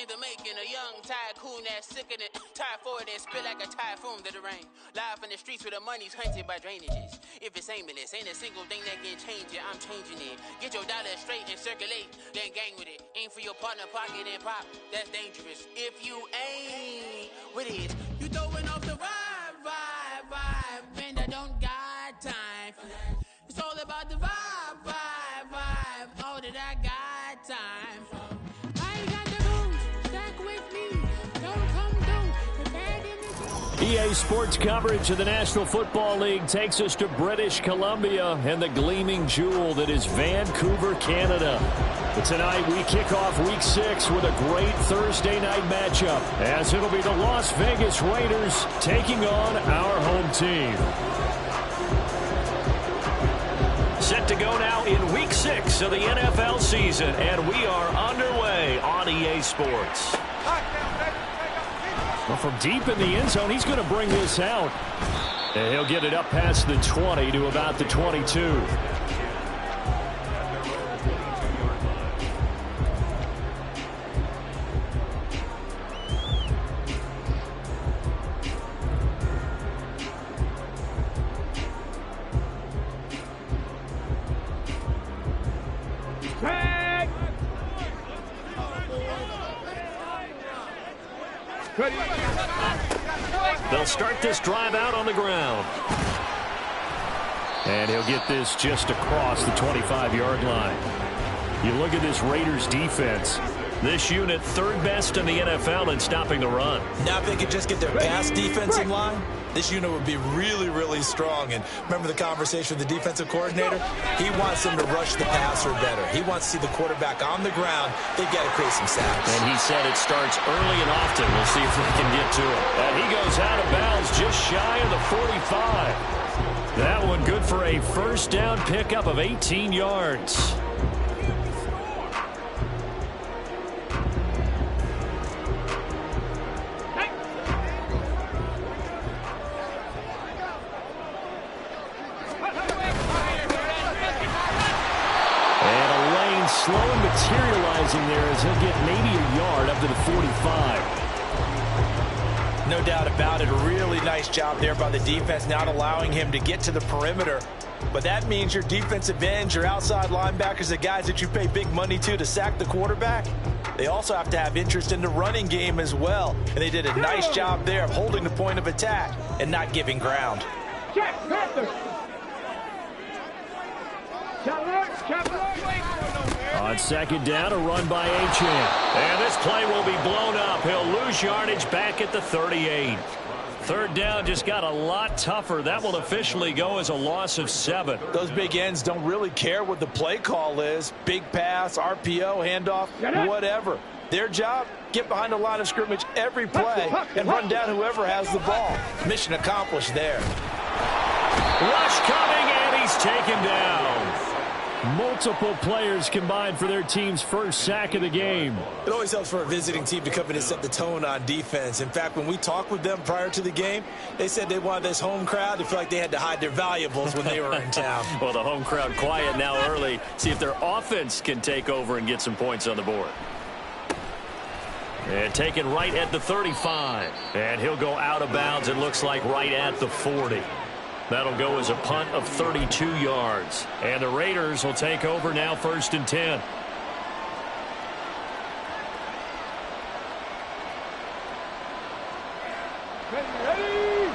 the making. A young tycoon that's sickening. Tired for it and spit like a typhoon to the rain. Live in the streets where the money's hunted by drainages. If it's aimless, ain't a single thing that can change it. I'm changing it. Get your dollar straight and circulate, then gang with it. Aim for your partner, pocket and pop. That's dangerous. If you ain't with it, you throwing off the vibe. And I don't got time for that. It's all about the vibe. All that I got time for. I got the moves. Stack with me. Don't come through. The bad in the EA Sports coverage of the National Football League takes us to British Columbia and the gleaming jewel that is Vancouver, Canada. But tonight we kick off Week 6 with a great Thursday night matchup, as it'll be the Las Vegas Raiders taking on our home team. Set to go now in Week 6 of the NFL season, and we are underway on EA Sports. Well, from deep in the end zone, he's going to bring this out. And he'll get it up past the 20 to about the 22. They'll start this drive out on the ground. And he'll get this just across the 25-yard line. You look at this Raiders defense. This unit third best in the NFL in stopping the run. Now if they could just get their pass defense in line, this unit would be really, really strong. And remember the conversation with the defensive coordinator? He wants them to rush the passer better. He wants to see the quarterback on the ground. They've got to create some sacks. And he said it starts early and often. We'll see if they can get to it. And he goes out of bounds just shy of the 45. That one good for a first down pickup of 18 yards. Slow materializing there as he'll get maybe a yard up to the 45. No doubt about it. A really nice job there by the defense, not allowing him to get to the perimeter. But that means your defensive ends, your outside linebackers, the guys that you pay big money to sack the quarterback, they also have to have interest in the running game as well. And they did a nice job there of holding the point of attack and not giving ground. On second down, a run by Achane. And this play will be blown up. He'll lose yardage back at the 38. Third down just got a lot tougher. That will officially go as a loss of 7. Those big ends don't really care what the play call is. Big pass, RPO, handoff, whatever. Their job, get behind the line of scrimmage every play and run down whoever has the ball. Mission accomplished there. Rush coming, and he's taken down. Multiple players combined for their team's first sack of the game. It always helps for a visiting team to come in and set the tone on defense. In fact, when we talked with them prior to the game, they said they wanted this home crowd to feel like they had to hide their valuables when they were in town. Well, the home crowd quiet now early. See if their offense can take over and get some points on the board. And taken right at the 35. And he'll go out of bounds, it looks like, right at the 40. That'll go as a punt of 32 yards. And the Raiders will take over now, 1st and 10. Ready?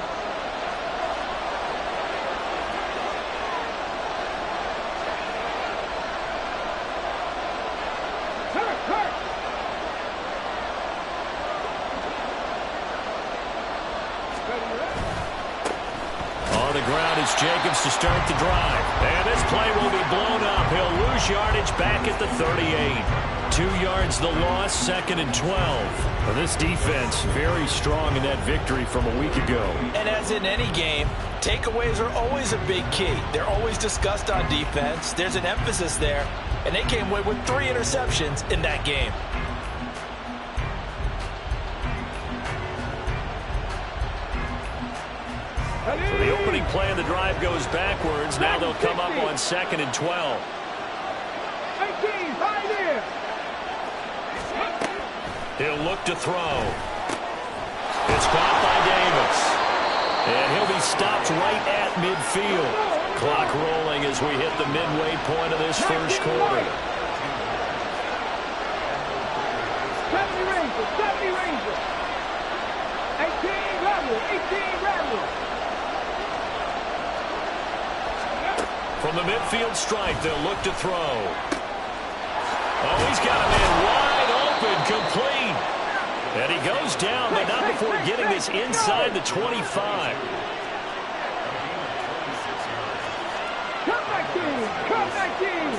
On the ground is Jacobs to start the drive. And this play will be blown up. He'll lose yardage back at the 38. 2 yards the loss, 2nd and 12. Well, this defense very strong in that victory from a week ago. And as in any game, takeaways are always a big key. They're always discussed on defense. There's an emphasis there. And they came away with 3 interceptions in that game. So the opening play of the drive goes backwards. Now they'll come up on 2nd and 12. He'll look to throw. It's caught by Davis. And he'll be stopped right at midfield. Clock rolling as we hit the midway point of this first quarter. 70 Rangers, 70 Rangers. 18 Rebels, 18 Rebels. From the midfield stripe, they'll look to throw. Oh, he's got a man wide open, complete. And he goes down, but not before getting this inside the 25. Come back, team! Come back, team!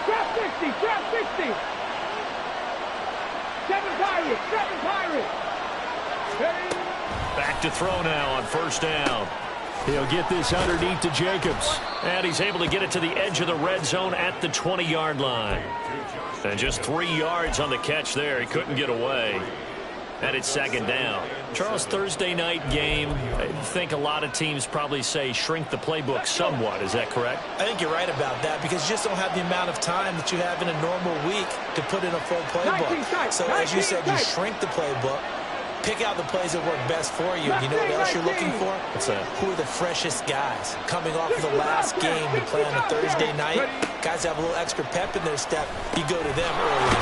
Trap 60! Trap 60! 7 Pirates! 7 Pirates! Hey. Back to throw now on first down. He'll get this underneath to Jacobs. And he's able to get it to the edge of the red zone at the 20-yard line. And just 3 yards on the catch there. He couldn't get away. And it's second down. Charles, Thursday night game, I think a lot of teams probably say shrink the playbook somewhat. Is that correct? I think you're right about that because you just don't have the amount of time that you have in a normal week to put in a full playbook. So as you said, you shrink the playbook. Pick out the plays that work best for you. You know what else you're looking for? What's that? Who are the freshest guys coming off of the last game to play on a Thursday night? Guys have a little extra pep in their step. You go to them early.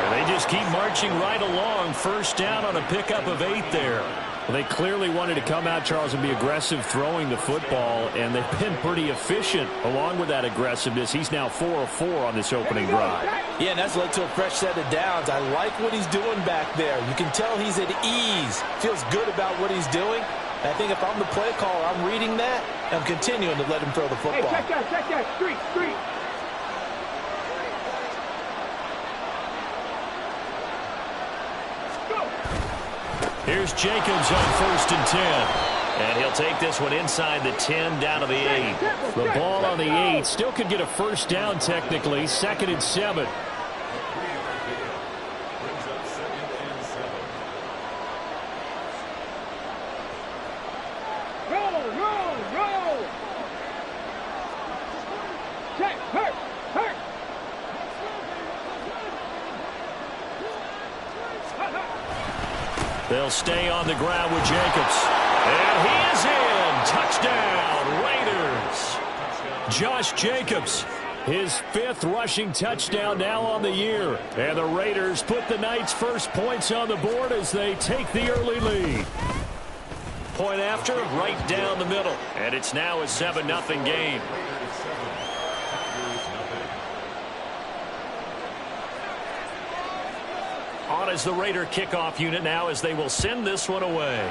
And they just keep marching right along. First down on a pickup of 8 there. Well, they clearly wanted to come out, Charles, and be aggressive throwing the football, and they've been pretty efficient along with that aggressiveness. He's now 4 of 4 on this opening drive. Yeah, and that's led to a fresh set of downs. I like what he's doing back there. You can tell he's at ease. Feels good about what he's doing. I think if I'm the play caller, I'm reading that. I'm continuing to let him throw the football. Hey, check that. Street. Here's Jacobs on first and 10. And he'll take this one inside the 10 down to the 8. The ball on the 8 still could get a first down technically. 2nd and 7. Roll. Check, hurt. They'll stay on the ground with Jacobs. And he is in. Touchdown, Raiders. Josh Jacobs, his 5th rushing touchdown now on the year. And the Raiders put the Knights' first points on the board as they take the early lead. Point after, right down the middle. And it's now a 7-0 game. On as the Raider kickoff unit now as they will send this one away.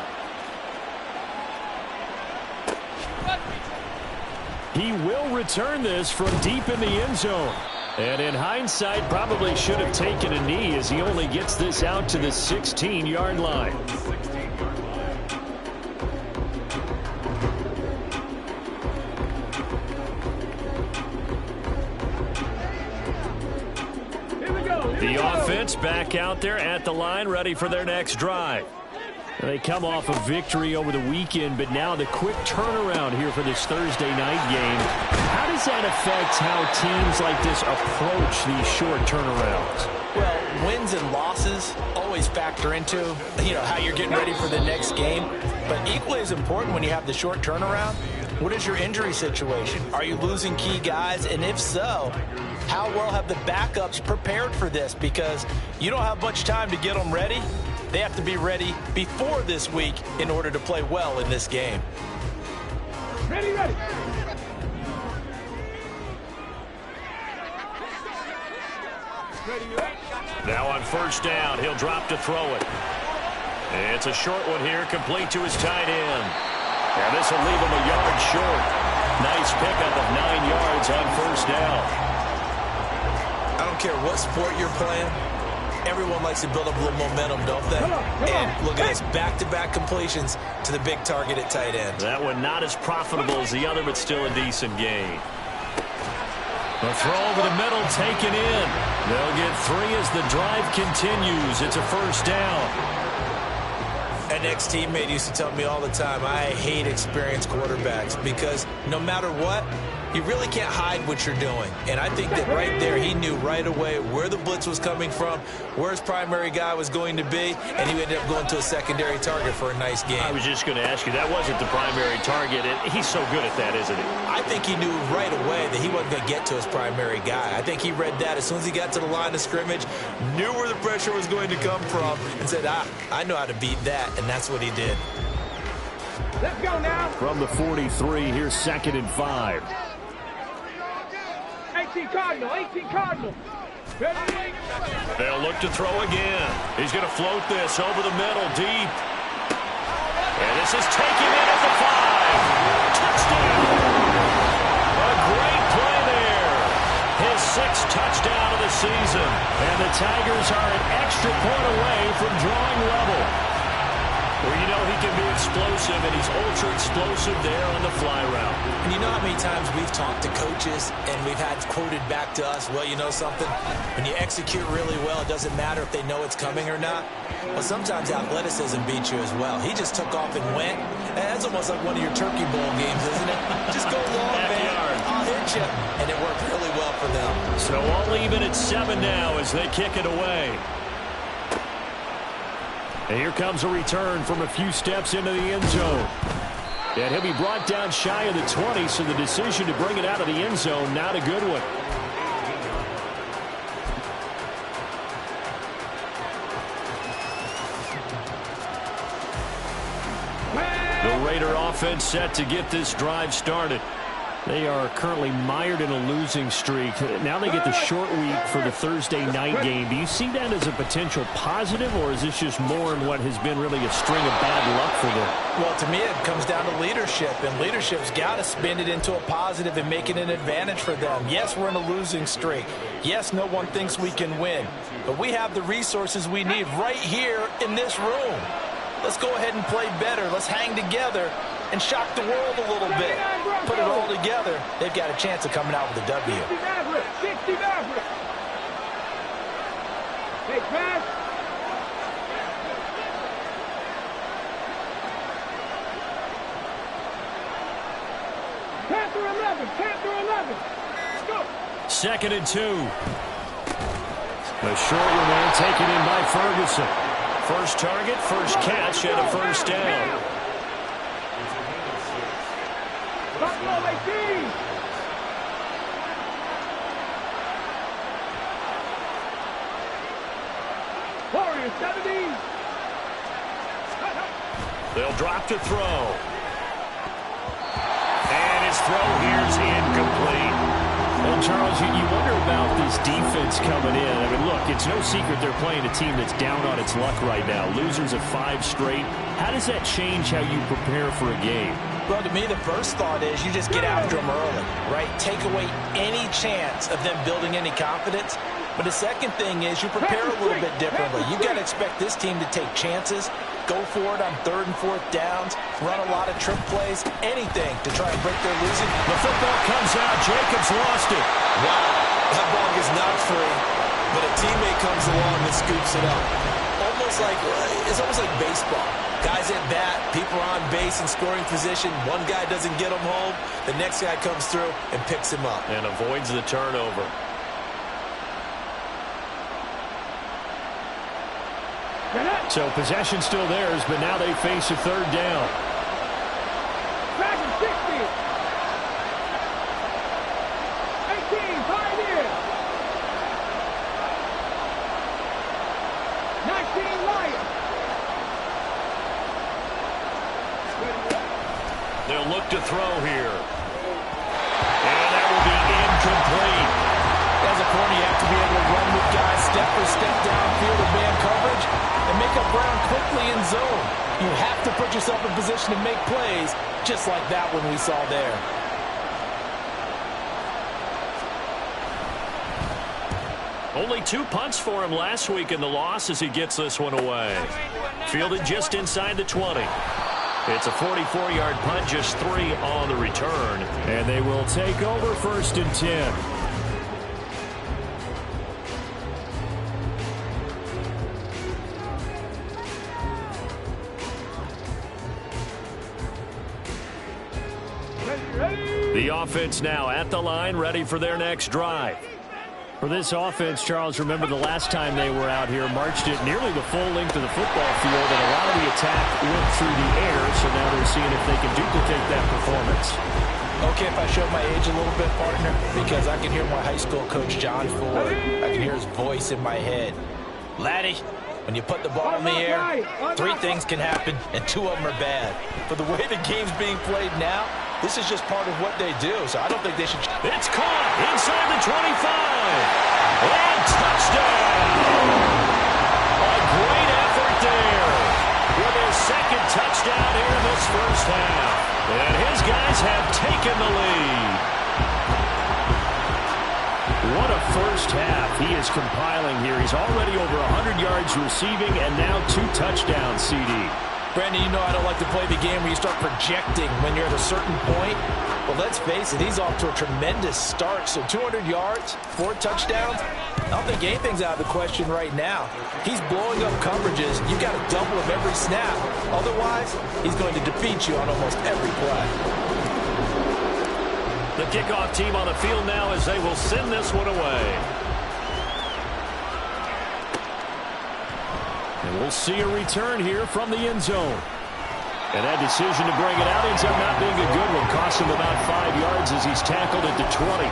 He will return this from deep in the end zone. And in hindsight, probably should have taken a knee as he only gets this out to the 16-yard line. The offense back out there at the line, ready for their next drive. They come off a victory over the weekend, but now the quick turnaround here for this Thursday night game. How does that affect how teams like this approach these short turnarounds? Well, wins and losses always factor into, how you're getting ready for the next game. But equally as important when you have the short turnaround, what is your injury situation? Are you losing key guys? And if so, how well have the backups prepared for this? Because you don't have much time to get them ready. They have to be ready before this week in order to play well in this game. Ready. Now on first down, he'll drop to throw it. It's a short one here, complete to his tight end. And this will leave him a yard short. Nice pickup of 9 yards on first down. I don't care what sport you're playing. Everyone likes to build up a little momentum, don't they? And look at this, back-to-back completions to the big target at tight end. That one not as profitable as the other, but still a decent gain. The throw over the middle taken in. They'll get 3 as the drive continues. It's a first down. an ex-teammate used to tell me all the time, I hate experienced quarterbacks because no matter what, you really can't hide what you're doing. And I think that right there, he knew right away where the blitz was coming from, where his primary guy was going to be, and he ended up going to a secondary target for a nice game. I was just going to ask you, that wasn't the primary target. He's so good at that, isn't he? I think he knew right away that he wasn't going to get to his primary guy. I think he read that as soon as he got to the line of scrimmage, knew where the pressure was going to come from, and said, I know how to beat that, and that's what he did. Let's go now. From the 43, here's 2nd and 5. 18 Cardinal, 18 Cardinal. They'll look to throw again. He's going to float this over the middle, deep. And this is taken in at the 5. Touchdown. A great play there. His 6th touchdown of the season. And the Tigers are an extra point away from drawing level. Well, you know he can be explosive, and he's ultra-explosive there on the fly route. And you know how many times we've talked to coaches, and we've had quoted back to us, well, you know something? When you execute really well, it doesn't matter if they know it's coming or not. Well, sometimes athleticism beats you as well. He just took off and went. And that's almost like one of your turkey bowl games, isn't it? Just go long, man. I'll hit you. And it worked really well for them. So all even at 7 now as they kick it away. And here comes a return from a few steps into the end zone. And he'll be brought down shy of the 20, so the decision to bring it out of the end zone, not a good one. The Raider offense set to get this drive started. They are currently mired in a losing streak. Now they get the short week for the Thursday night game. Do you see that as a potential positive, or is this just more in what has been really a string of bad luck for them? Well, to me, it comes down to leadership, and leadership's got to spin it into a positive and make it an advantage for them. Yes, we're in a losing streak. Yes, no one thinks we can win, but we have the resources we need right here in this room. Let's go ahead and play better. Let's hang together and shock the world a little bit. Put it all together. They've got a chance of coming out with a W. 60 Maverick. Hey, pass. Panther 11. Panther 11. Let's go. 2nd and 2. The short one taken in by Ferguson. First target, first catch, and a first down. Buffalo 18. Warriors 17. They'll drop to throw. And his throw here's incomplete. Well, Charles, you wonder about this defense coming in. I mean, look, it's no secret they're playing a team that's down on its luck right now. Losers of 5 straight. How does that change how you prepare for a game? Well, to me, the first thought is you just get after them early, right? Take away any chance of them building any confidence. But the second thing is you prepare a little bit differently. You've got to expect this team to take chances, go for it on 3rd and 4th downs, run a lot of trick plays, anything to try and break their losing. The football comes out. Jacobs lost it. Wow, that ball is not free, but a teammate comes along and scoops it up. It's almost like baseball. Guys at bat, people are on base in scoring position. One guy doesn't get him home. The next guy comes through and picks him up. And avoids the turnover. So possession still theirs, but now they face a 3rd down. Dragon 60. 18, Pioneers. 19, Lions. They'll look to throw here. And that will be incomplete. As a corner, you have to be able to run with guys step for step downfield of man coverage and make up ground quickly in zone. You have to put yourself in position to make plays, just like that one we saw there. Only 2 punts for him last week in the loss as he gets this one away. Fielded just inside the 20. It's a 44-yard punt, just 3 on the return. And they will take over 1st and 10. The offense now at the line, ready for their next drive. For this offense, Charles, remember the last time they were out here, marched it nearly the full length of the football field, and a lot of the attack went through the air, so now they're seeing if they can duplicate that performance. Okay, if I show my age a little bit, partner, because I can hear my high school coach, John Ford. I can hear his voice in my head. Laddie, when you put the ball in the air, 3 things can happen, and 2 of them are bad. For the way the game's being played now, this is just part of what they do, so I don't think they should. It's caught inside the 25. And touchdown. A great effort there with his second touchdown here in this first half. And his guys have taken the lead. What a first half he is compiling here. He's already over 100 yards receiving and now 2 touchdowns, CD. Brandon, you know I don't like to play the game where you start projecting when you're at a certain point. But let's face it, he's off to a tremendous start. So 200 yards, 4 touchdowns. I don't think anything's out of the question right now. He's blowing up coverages. You've got to double him every snap. Otherwise, he's going to defeat you on almost every play. The kickoff team on the field now as they will send this one away. And we'll see a return here from the end zone. And that decision to bring it out ends up not being a good one. Cost him about 5 yards as he's tackled at the 20.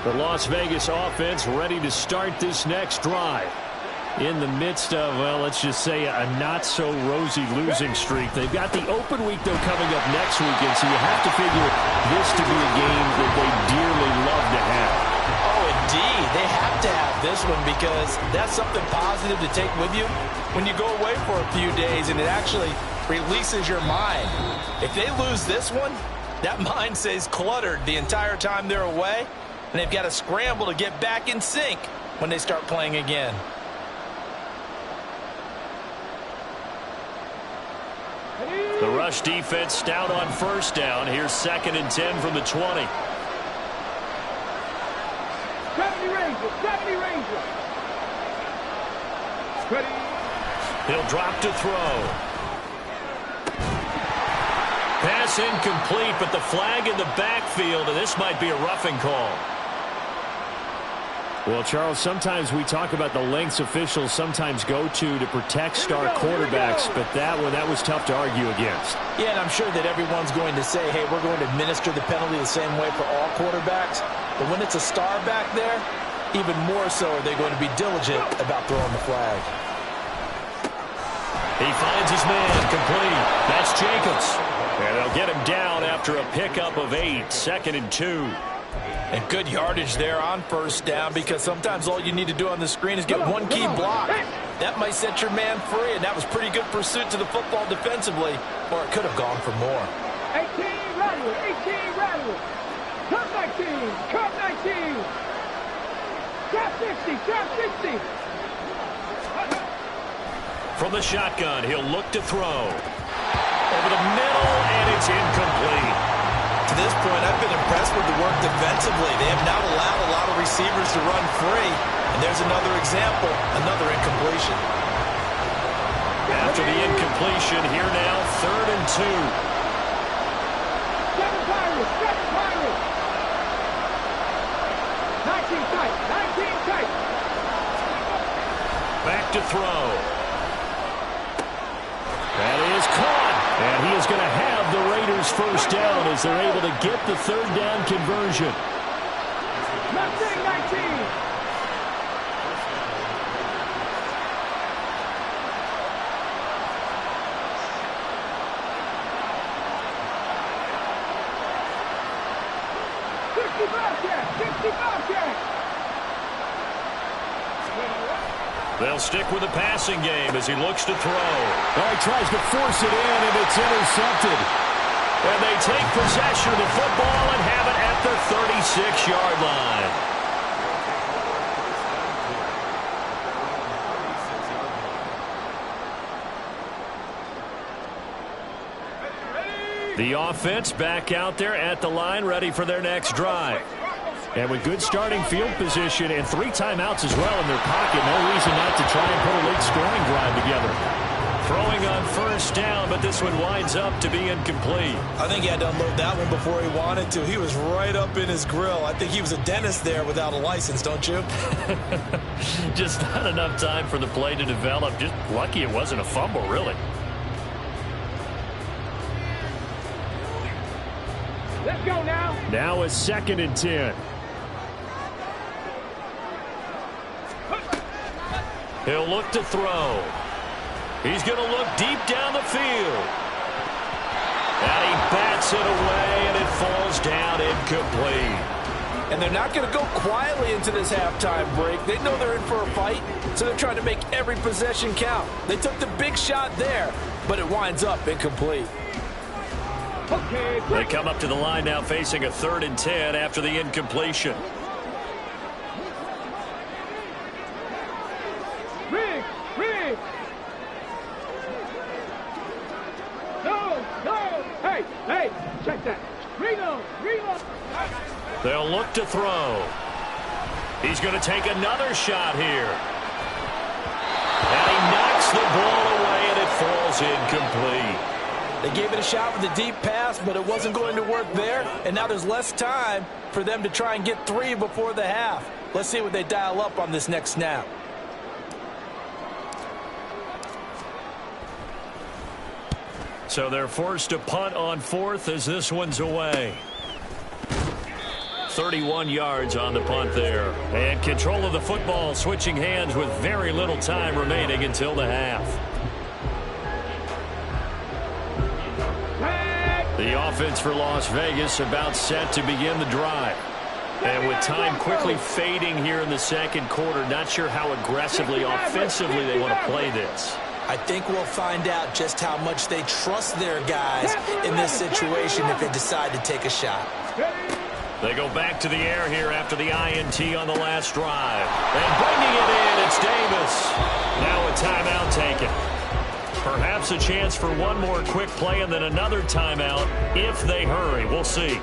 The Las Vegas offense ready to start this next drive. In the midst of, well, let's just say a not-so-rosy losing streak. They've got the open week, though, coming up next weekend, so you have to figure this to be a game that they dearly love to have. Oh, indeed. They have to have this one because that's something positive to take with you when you go away for a few days, and it actually releases your mind. If they lose this one, that mind stays cluttered the entire time they're away, and they've got to scramble to get back in sync when they start playing again. The rush defense stout on first down. Here's 2nd and 10 from the 20. 70 Rangers, 70 Rangers. Ready. He'll drop to throw. Pass incomplete, but the flag in the backfield, and this might be a roughing call. Well, Charles, sometimes we talk about the lengths officials sometimes go to protect star quarterbacks, but that was tough to argue against. Yeah, and I'm sure that everyone's going to say, hey, we're going to administer the penalty the same way for all quarterbacks. But when it's a star back there, even more so are they going to be diligent about throwing the flag. He finds his man, complete. That's Jacobs. And they'll get him down after a pickup of 8, 2nd and 2. And good yardage there on first down because sometimes all you need to do on the screen is get one key block. That might set your man free, and that was pretty good pursuit to the football defensively, or it could have gone for more. 18 rattle, 18 rattle. Cut 19, cut 19. Trap 60, trap 60. From the shotgun, he'll look to throw. Over the middle, and it's incomplete. To this point, I've been impressed with the work defensively. They have not allowed a lot of receivers to run free. And there's another example, another incompletion. After the incompletion, here now, 3rd and 2. 7 Pirates, 7 Pirates. 19 tight, 19 tight. Back to throw. That is caught. And he is going to have the Raiders first down as they're able to get the 3rd down conversion. 19. They'll stick with the passing game as he looks to throw. He tries to force it in, and it's intercepted. And they take possession of the football and have it at the 36-yard line. The offense back out there at the line, ready for their next drive. And with good starting field position and 3 timeouts as well in their pocket, no reason not to try and put a late scoring drive together. Throwing on first down, but this one winds up to be incomplete. I think he had to unload that one before he wanted to. He was right up in his grill. I think he was a dentist there without a license, don't you? Just not enough time for the play to develop. Just lucky it wasn't a fumble, really. Let's go now. Now a 2nd and 10. He'll look to throw. He's going to look deep down the field. And he bats it away, and it falls down incomplete. And they're not going to go quietly into this halftime break. They know they're in for a fight, so they're trying to make every possession count. They took the big shot there, but it winds up incomplete. Okay, they come up to the line now facing a 3rd and 10 after the incompletion. Rig. No. Hey, check that. Reload. They'll look to throw. He's going to take another shot here. And he knocks the ball away, and it falls incomplete. They gave it a shot with a deep pass, but it wasn't going to work there. And now there's less time for them to try and get 3 before the half. Let's see what they dial up on this next snap. So they're forced to punt on 4th as this one's away. 31 yards on the punt there. And control of the football switching hands with very little time remaining until the half. The offense for Las Vegas about set to begin the drive. And with time quickly fading here in the 2nd quarter, not sure how aggressively offensively they want to play this. I think we'll find out just how much they trust their guys in this situation if they decide to take a shot. They go back to the air here after the INT on the last drive. And bringing it in, it's Davis. Now a timeout taken. Perhaps a chance for one more quick play and then another timeout if they hurry. We'll see.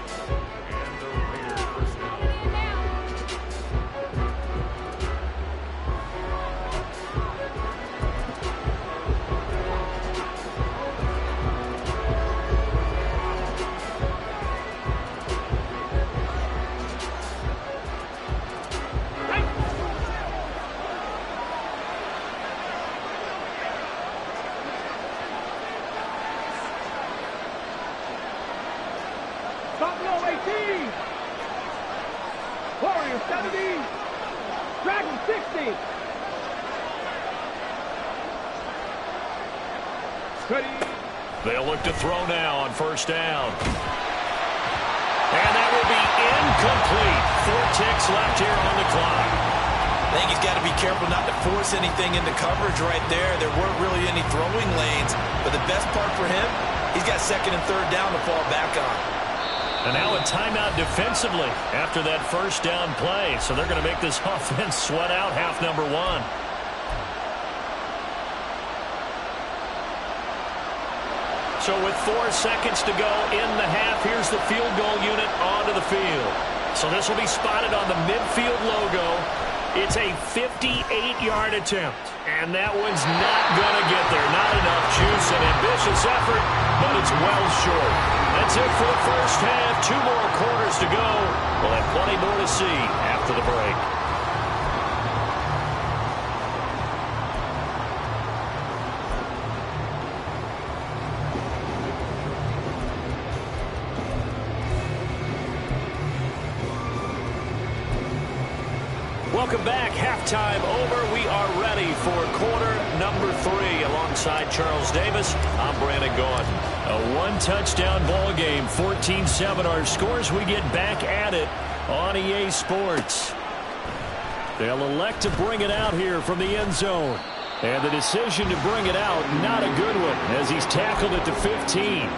Buffalo 18. Warrior 70. Dragon 60. Ready. They'll look to throw now on first down. And that will be incomplete. 4 ticks left here on the clock. I think he's got to be careful not to force anything into coverage right there. There weren't really any throwing lanes. But the best part for him, he's got 2nd and 3rd down to fall back on. And now a timeout defensively after that first down play. So they're going to make this offense sweat out half number 1. So with 4 seconds to go in the half, here's the field goal unit onto the field. So this will be spotted on the midfield logo. It's a 58-yard attempt. And that one's not going to get there. Not enough juice, an ambitious effort, but it's well short. That's it for the first half. 2 more quarters to go. We'll have plenty more to see after the break. Welcome back. Halftime over. We are ready for quarter number 3. Alongside Charles Davis, I'm Brandon Gaudin. A 1-touchdown ball game, 14-7 our scores. We get back at it on EA Sports. They'll elect to bring it out here from the end zone. And the decision to bring it out, not a good one, as he's tackled at the 15.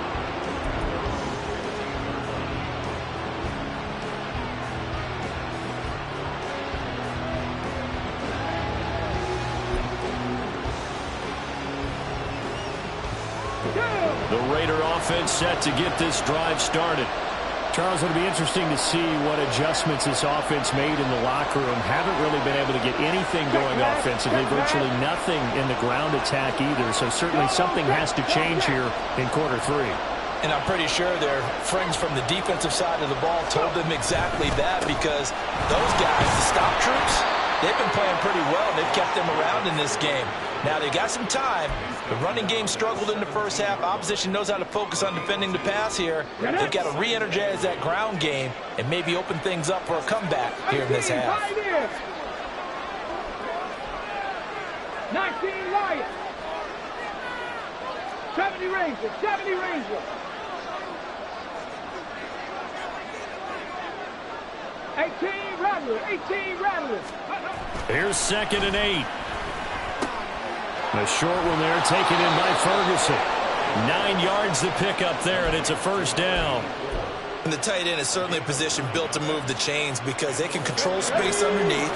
The The Raider offense set to get this drive started. Charles, it'll be interesting to see what adjustments this offense made in the locker room. Haven't really been able to get anything going offensively, virtually nothing in the ground attack either. So certainly something has to change here in quarter 3. And I'm pretty sure their friends from the defensive side of the ball told them exactly that, because those guys, the stop troops, they've been playing pretty well. They've kept them around in this game. Now, they got some time. The running game struggled in the first half. Opposition knows how to focus on defending the pass here. They've got to re-energize that ground game and maybe open things up for a comeback here in this half. 19 Lions. 70 Rangers. 70 Rangers. 18 Rattlers. 18 Rattlers. Here's 2nd and 8. The short one there taken in by Ferguson. 9 yards to pick up there, and it's a first down. And the tight end is certainly a position built to move the chains because they can control space underneath.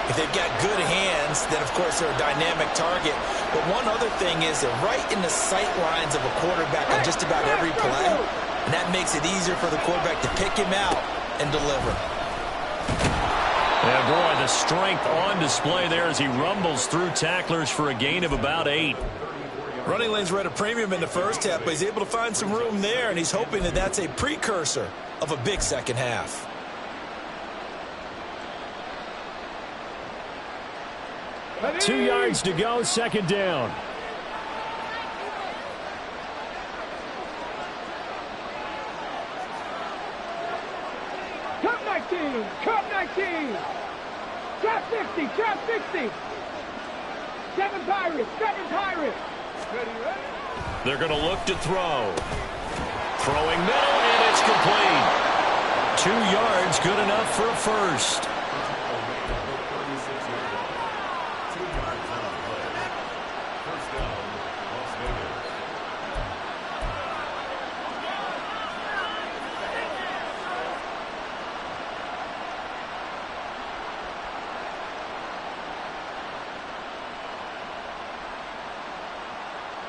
If they've got good hands, then, of course, they're a dynamic target. But one other thing is they're right in the sight lines of a quarterback on just about every play, and that makes it easier for the quarterback to pick him out and deliver. Yeah, boy, the strength on display there as he rumbles through tacklers for a gain of about 8. Running lanes were at a premium in the first half, but he's able to find some room there, and he's hoping that that's a precursor of a big second half. Two yards to go, 2nd down. Cup 19. Cup 19. Trap 60. Trap 60. 7 Pirates. 7 Pirates. Ready. They're going to look to throw. Throwing middle, and it's complete. 2 yards, good enough for a first.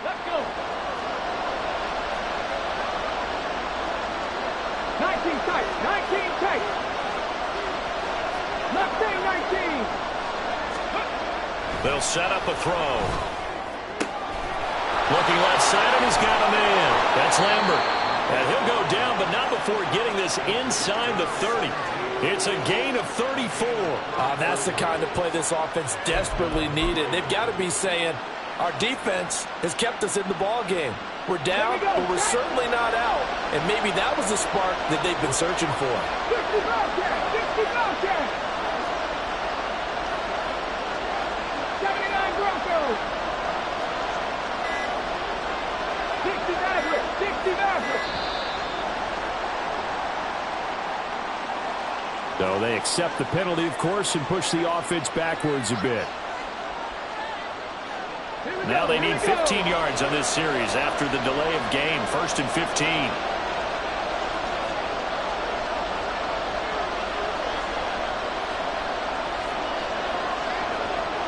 Let's go. 19 tight. 19 tight. Left day 19. They'll set up a throw. Looking left side, and he's got a man. That's Lambert. And he'll go down, but not before getting this inside the 30. It's a gain of 34. That's the kind of play this offense desperately needed. They've got to be saying, our defense has kept us in the ball game. We're down, but we're certainly not out. And maybe that was the spark that they've been searching for. 60 Wildcats. 60 Wildcats. 79 Broncos. 60 Mavericks. 60 Mavericks. So they accept the penalty, of course, and push the offense backwards a bit. Now they need 15 yards on this series after the delay of game. 1st and 15.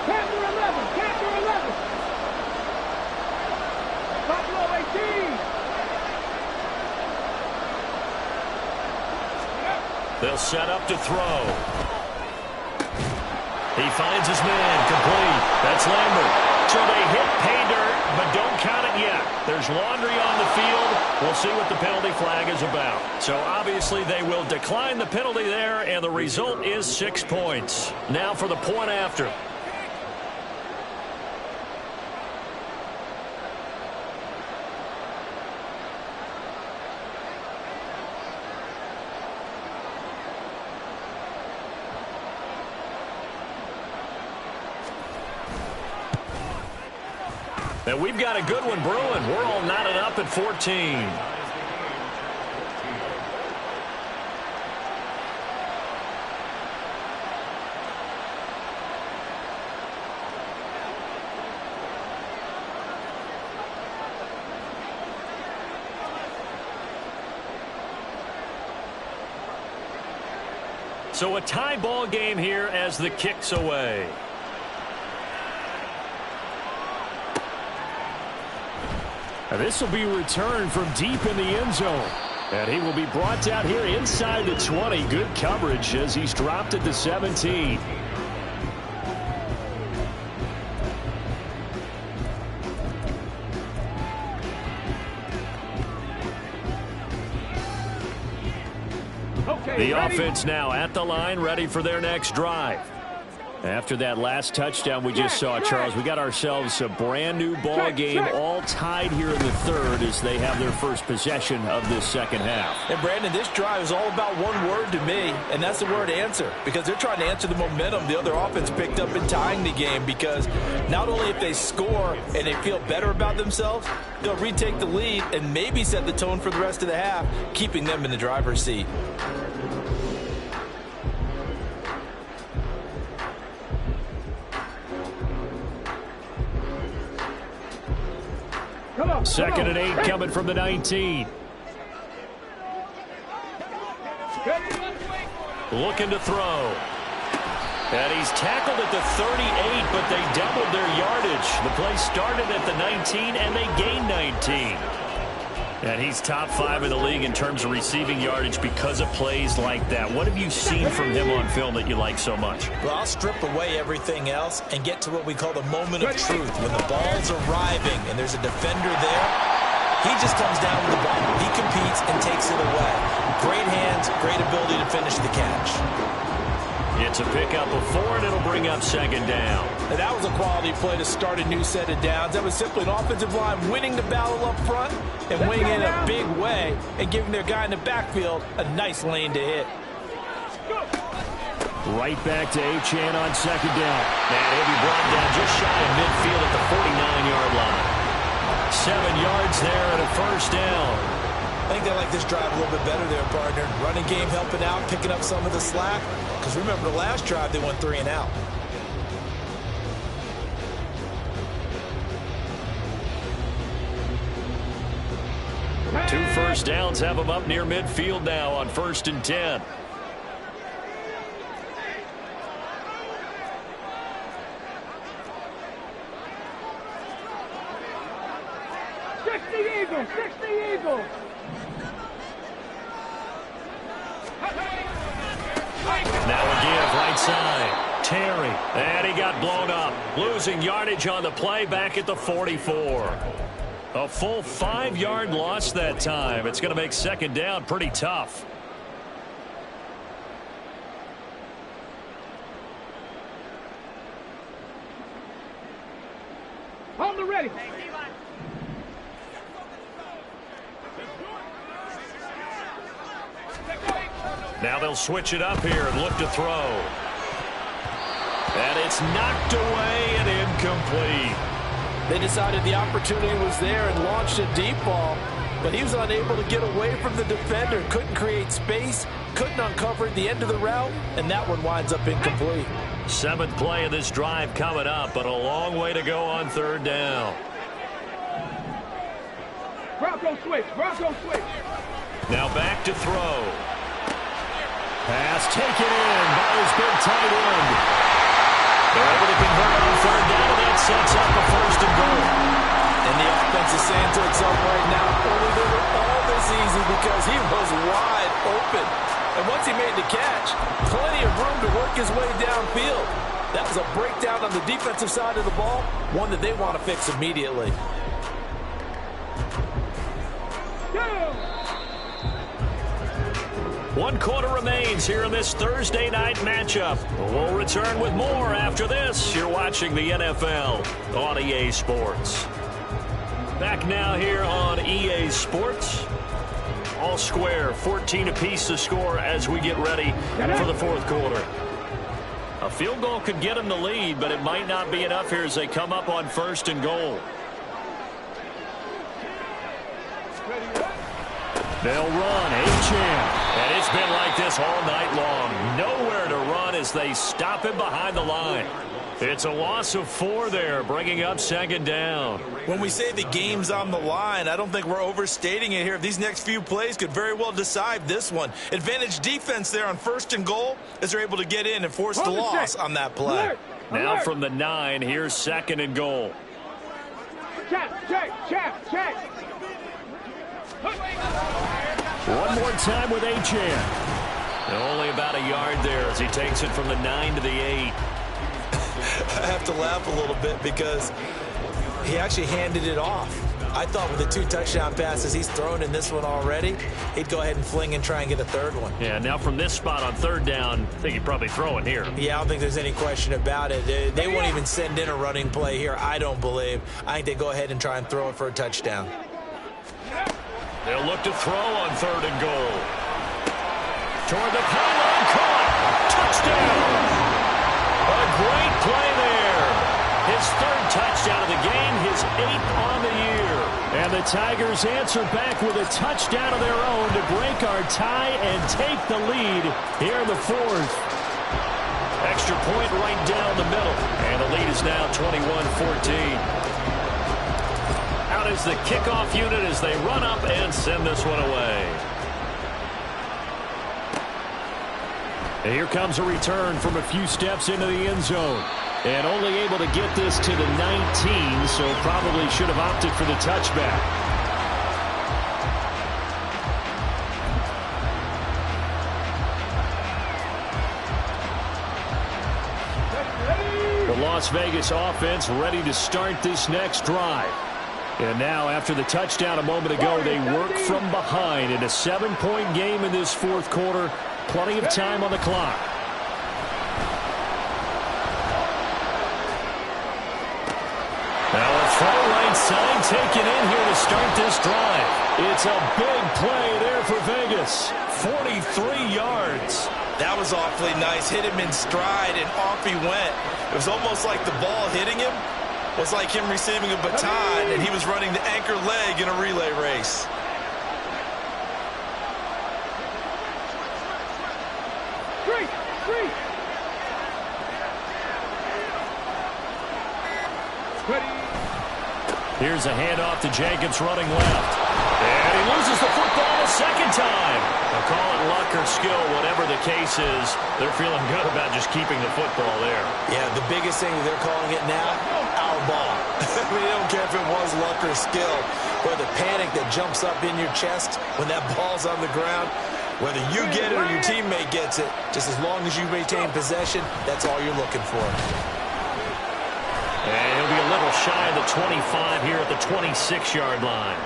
Cantor 11. Cantor 11. Buffalo 18. They'll set up to throw. He finds his man. Complete. That's Lambert. So they hit pay dirt, but don't count it yet. There's laundry on the field. We'll see what the penalty flag is about. So obviously they will decline the penalty there, and the result is 6 points. Now for the point after. And we've got a good one brewing. We're all knotted up at 14. So a tie ball game here as the kick's away. This will be returned from deep in the end zone. And he will be brought down here inside the 20. Good coverage as he's dropped at the 17. The offense now at the line, ready for their next drive. After that last touchdown we just saw, Charles, we got ourselves a brand new ball game, all tied here in the third as they have their first possession of this second half. And Brandon, this drive is all about one word to me, and that's the word answer, because they're trying to answer the momentum the other offense picked up in tying the game, because not only if they score and they feel better about themselves, they'll retake the lead and maybe set the tone for the rest of the half, keeping them in the driver's seat. Second and 8 coming from the 19. Looking to throw. And he's tackled at the 38, but they doubled their yardage. The play started at the 19, and they gained 19. And he's top 5 in the league in terms of receiving yardage because of plays like that. What have you seen from him on film that you like so much? Well, I'll strip away everything else and get to what we call the moment of truth. When the ball's arriving and there's a defender there, he just comes down with the ball. He competes and takes it away. Great hands, great ability to finish the catch. It's a pickup of 4, and it'll bring up second down. And that was a quality play to start a new set of downs. That was simply an offensive line winning the battle up front and winning in a big way and giving their guy in the backfield a nice lane to hit. Right back to Achane on second down. And he'll be brought down just shy of midfield at the 49-yard line. 7 yards there and a first down. I think they like this drive a little bit better there, partner. Running game helping out, picking up some of the slack. Because remember, the last drive, they went 3 and out. Two first downs have them up near midfield now on 1st and 10. Eagles. Now a give right side. Terry. And he got blown up. Losing yardage on the play back at the 44. A full 5-yard loss that time. It's going to make second down pretty tough. On the ready. Now they'll switch it up here and look to throw. And it's knocked away and incomplete. They decided the opportunity was there and launched a deep ball, but he was unable to get away from the defender. Couldn't create space, couldn't uncover the end of the route, and that one winds up incomplete. 7th play of this drive coming up, but a long way to go on 3rd down. Bronco switch. Now back to throw. Pass taken in by his big tight end. They're able to convert on 3rd down, and that sets up a 1st and goal. And the offense is saying to itself right now, only they were all this easy because he was wide open. And once he made the catch, plenty of room to work his way downfield. That was a breakdown on the defensive side of the ball, one that they want to fix immediately. Yeah. 1 quarter remains here in this Thursday night matchup. We'll return with more after this. You're watching the NFL on EA Sports. Back now here on EA Sports. All square, 14 apiece to score as we get ready for the 4th quarter. A field goal could get them the lead, but it might not be enough here as they come up on 1st and goal. They'll run, Achane. And it's been like this all night long. Nowhere to run as they stop him behind the line. It's a loss of 4 there, bringing up second down. When we say the game's on the line, I don't think we're overstating it here. These next few plays could very well decide this one. Advantage defense there on 1st and goal as they're able to get in and force the loss on that play. Now from the 9, here's 2nd and goal. Check. One more time with Achan. Only about a yard there as he takes it from the 9 to the 8. I have to laugh a little bit because he actually handed it off. I thought with the 2 touchdown passes he's thrown in this one already, he'd go ahead and fling and try and get a third one. Yeah, now from this spot on third down, I think he'd probably throw it here. Yeah, I don't think there's any question about it. They won't even send in a running play here, I don't believe. I think they go ahead and try and throw it for a touchdown. They'll look to throw on 3rd and goal. Toward the pylon, caught. Touchdown. A great play there. His 3rd touchdown of the game, his 8th on the year. And the Tigers answer back with a touchdown of their own to break our tie and take the lead here in the 4th. Extra point right down the middle. And the lead is now 21-14. Out is the kickoff unit as they run up and send this one away. And here comes a return from a few steps into the end zone. And only able to get this to the 19, so probably should have opted for the touchback. The Las Vegas offense ready to start this next drive. And now, after the touchdown a moment ago, they work from behind in a 7-point game in this 4th quarter. Plenty of time on the clock. Now a throw right side taken in here to start this drive. It's a big play there for Vegas. 43 yards. That was awfully nice. Hit him in stride, and off he went. It was almost like the ball hitting him was like him receiving a baton, and he was running the anchor leg in a relay race. Here's a handoff to Jenkins running left. And he loses the football a second time. They'll call it luck or skill, whatever the case is. They're feeling good about just keeping the football there. Yeah, the biggest thing they're calling it now, our ball. I mean, they don't care if it was luck or skill, or the panic that jumps up in your chest when that ball's on the ground. Whether you get it or your teammate gets it, just as long as you retain possession, that's all you're looking for. And he'll be a little shy of the 25 here at the 26-yard line.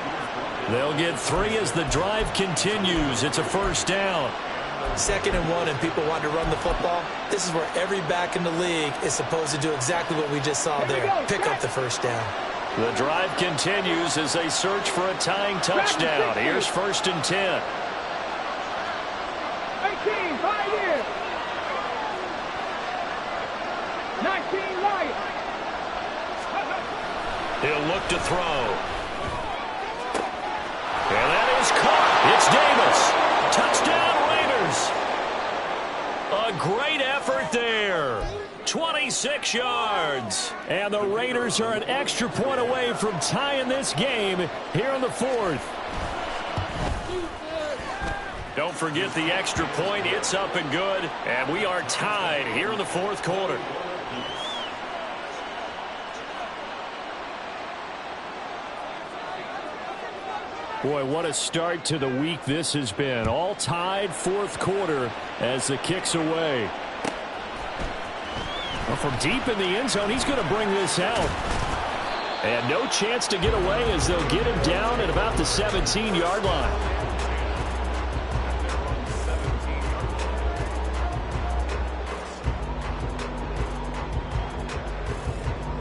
They'll get 3 as the drive continues. It's a first down. 2nd and 1, and people want to run the football. This is where every back in the league is supposed to do exactly what we just saw there. Pick up the first down. The drive continues as they search for a tying touchdown. Here's 1st and 10. 18, 5 years. 19, Lions. He'll look to throw. And that is caught. It's Davis. Touchdown, Raiders. A great effort there. 26 yards. And the Raiders are an extra point away from tying this game here in the 4th. Don't forget the extra point. It's up and good. And we are tied here in the 4th quarter. Boy, what a start to the week this has been. All tied 4th quarter as the kick's away. Well, from deep in the end zone, he's going to bring this out. And no chance to get away as they'll get him down at about the 17-yard line.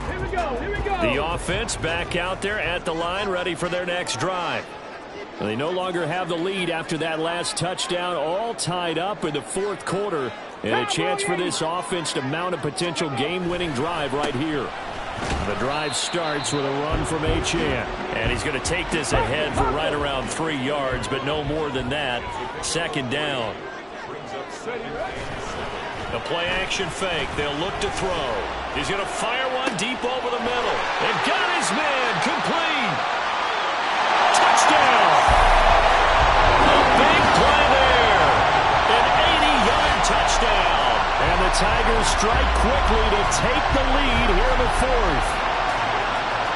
Here we go. The offense back out there at the line, ready for their next drive. They no longer have the lead after that last touchdown, all tied up in the 4th quarter, and a chance for this offense to mount a potential game-winning drive right here. The drive starts with a run from Achan, and he's going to take this ahead for right around 3 yards, but no more than that. 2nd down. A play-action fake. They'll look to throw. He's going to fire one deep over the middle. And got his man complete. Touchdown. A big play there. An 80-yard touchdown. And the Tigers strike quickly to take the lead here in the 4th.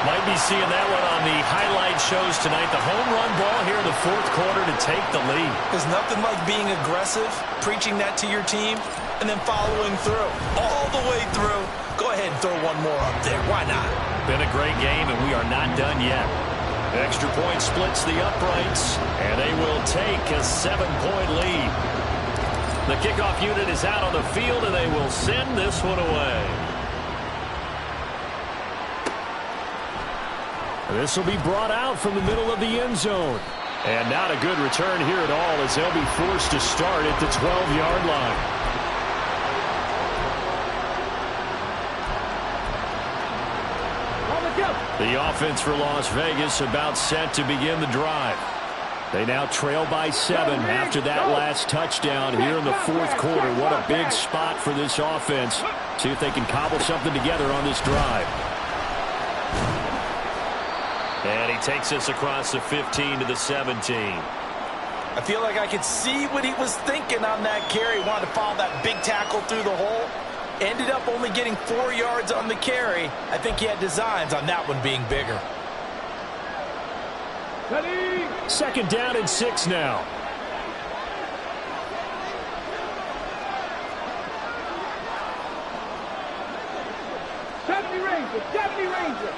Might be seeing that one on the highlight shows tonight. The home run ball here in the fourth quarter to take the lead. There's nothing like being aggressive, preaching that to your team, and then following through. All the way through. Go ahead and throw one more up there. Why not? Been a great game, and we are not done yet. Extra point splits the uprights, and they will take a 7-point lead. The kickoff unit is out on the field, and they will send this one away. This will be brought out from the middle of the end zone. And not a good return here at all, as they'll be forced to start at the 12-yard line. The offense for Las Vegas about set to begin the drive. They now trail by 7 after that last touchdown here in the fourth quarter. What a big spot for this offense. See if they can cobble something together on this drive. And he takes us across the 15 to the 17. I feel like I could see what he was thinking on that carry. Wanted to follow that big tackle through the hole. Ended up only getting 4 yards on the carry. I think he had designs on that one being bigger. Second down and 6 now. Ranger.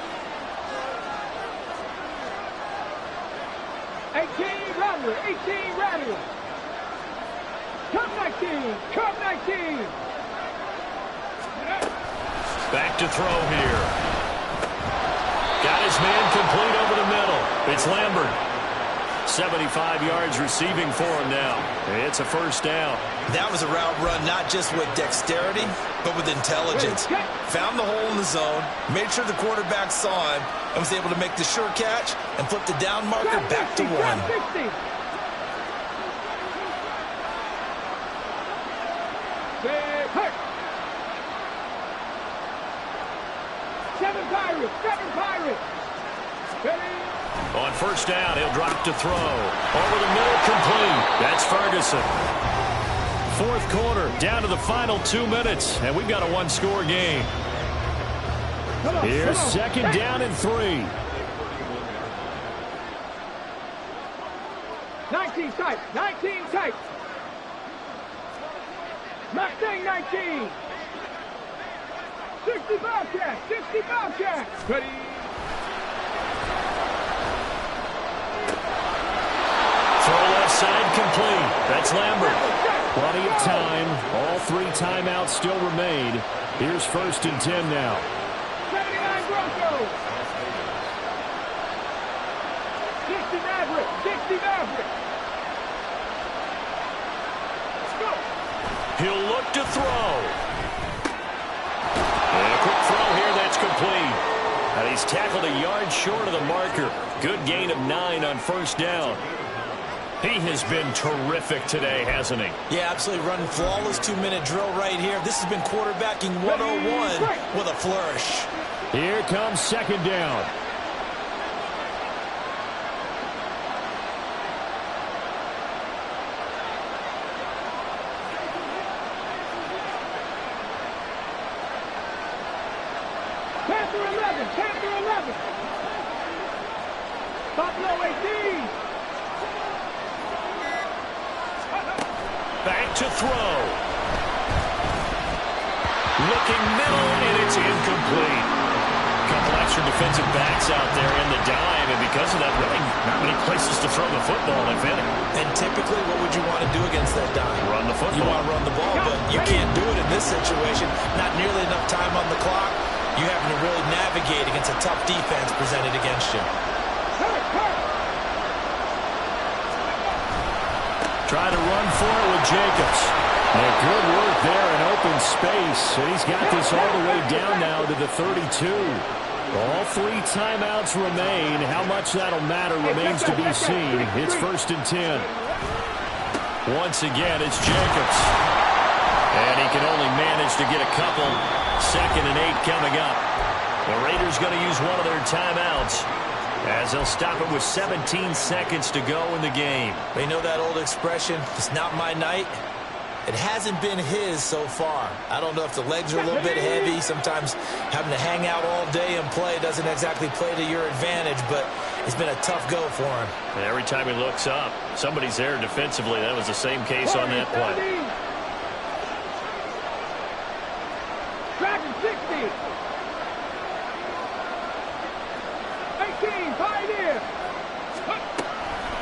18 Rattler. Come 19. Back to throw here. Got his man complete over the middle. It's Lambert. 75 yards receiving for him now. It's a first down. That was a route run not just with dexterity, but with intelligence. Found the hole in the zone, made sure the quarterback saw him, and was able to make the sure catch and flip the down marker back to 1. Seven Pirates. On first down, he'll drop to throw. Over the middle, complete. That's Ferguson. Fourth quarter, down to the final 2 minutes, and we've got a one-score game. Here's second down and 3. 19 tight. Mustang 19. 60 Bobcat. Ready. Throw left side complete. That's Lambert. Plenty of time. All 3 timeouts still remain. Here's first and 10 now. 79 Broncos. 60 Maverick. Let's go. He'll look to throw. And a quick throw here, that's complete. And he's tackled a yard short of the marker. Good gain of 9 on first down. He has been terrific today, hasn't he? Yeah, absolutely running flawless 2-minute drill right here. This has been quarterbacking 101 with a flourish. Here comes second down. Panther 11. Buffalo 18. Back to throw. Looking middle, and it's incomplete. A couple extra defensive backs out there in the dime, and because of that, really not many places to throw the football, if any. And typically, what would you want to do against that dime? Run the football. You want to run the ball, but you can't do it in this situation. Not nearly enough time on the clock. You having to really navigate against a tough defense presented against you. Try to run for it with Jacobs. And good work there in open space. And he's got this all the way down now to the 32. All 3 timeouts remain. How much that'll matter remains to be seen. It's first and 10. Once again, it's Jacobs. And he can only manage to get a couple. Second and 8 coming up. The Raiders going to use one of their timeouts, as they'll stop it with 17 seconds to go in the game. They know that old expression, it's not my night, It hasn't been his so far. I don't know if the legs are a little bit heavy. Sometimes having to hang out all day and play doesn't exactly play to your advantage, but it's been a tough go for him. And every time he looks up, somebody's there defensively. That was the same case on that play. Tracking 60. 18, Pioneer.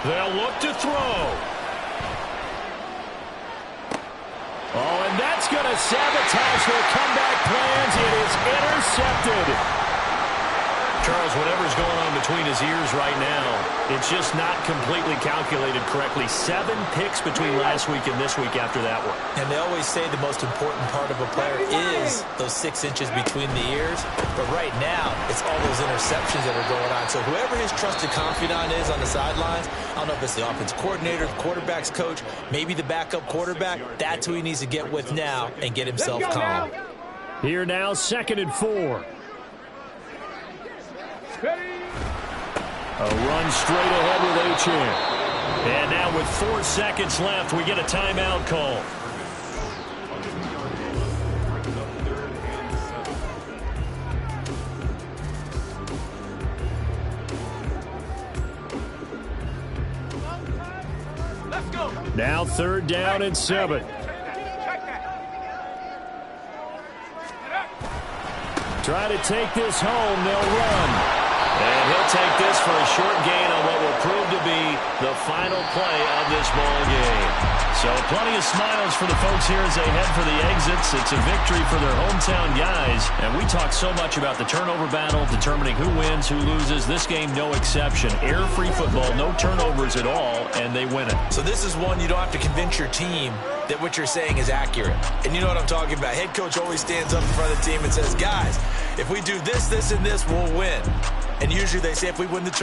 They'll look to throw. Oh, and that's going to sabotage their comeback plans. It is intercepted. Charles, whatever's going on between his ears right now, it's just not completely calculated correctly. 7 picks between last week and this week after that one. And they always say the most important part of a player is those 6 inches between the ears. But right now, it's all those interceptions that are going on. So whoever his trusted confidant is on the sidelines, I don't know if it's the offensive coordinator, the quarterback's coach, maybe the backup quarterback, that's who he needs to get with now and get himself calm. Here now, 2nd and 4. A run straight ahead with H.M. And now with 4 seconds left, we get a timeout call. Let's go. Now 3rd down and 7. Try to take this home, they'll run. And he'll take this for a short gain on what will prove to be the final play of this ball game. So plenty of smiles for the folks here as they head for the exits. It's a victory for their hometown guys. And we talk so much about the turnover battle, determining who wins, who loses. This game, no exception. Air-free football, no turnovers at all, and they win it. So this is one you don't have to convince your team that what you're saying is accurate. And you know what I'm talking about. Head coach always stands up in front of the team and says, guys, if we do this, this, and this, we'll win. And usually they say if we win the turnover,